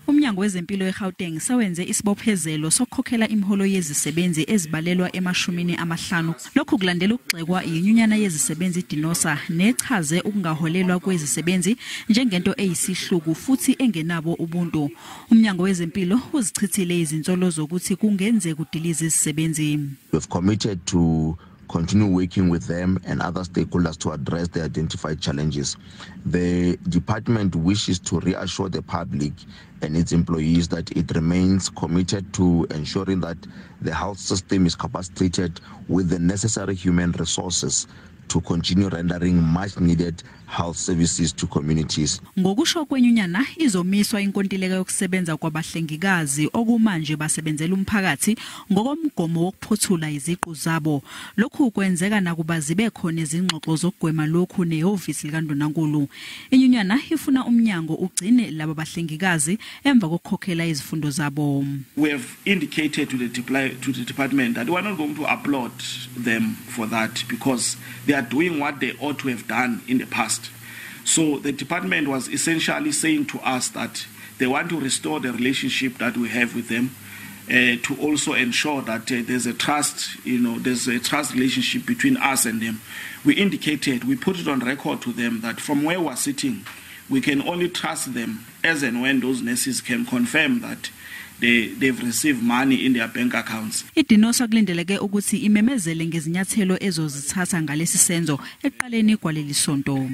Umnyango wezempilo eGauteng sewenze isibophezelo sokukhokhela imiholo yezisebenzi ezibalelwa ema-50. Lokhu kulandela ukugxekwa iNyunyana yezisebenzi iDENOSA nechaze ukungaholelwa kwezisebenzi njengento eyisihluku futhi engenabo ubuntu. Umnyango wezempilo uzichithile izinsolo zokuthi kungenze kudilize izisebenzi. We've committed to continue working with them and other stakeholders to address the identified challenges. The department wishes to reassure the public and its employees that it remains committed to ensuring that the health system is capacitated with the necessary human resources to continue rendering much needed health services to communities. Ngokusho kwenyunyana izomiswa inkontileka yokusebenza kwabahlengikazi okumanje basebenzela umphakathi ngokomgomo wokuphothula iziqu zabo. Lokhu kwenzeka nakuba zibe khona izingxoxo zokugwema lokhu nehovisi likaNdunankulu. Inyunyana ifuna umnyango ugcine laba bahlengikazi emva kokukhokhela izifundo zabo. We have indicated to the department that we are not going to applaud them for that because they are doing what they ought to have done in the past. So the department was essentially saying to us that they want to restore the relationship that we have with them, to also ensure that there's a trust, there's a trust relationship between us and them. We indicated, we put it on record to them that from where we're sitting, we can only trust them as and when those nurses can confirm that they've received money in their bank accounts. I-DENOSA kulindeleke ukuthi imemezele ngezinyathelo ezozithatha ngalesi senzo eqaleni kwaleli sonto.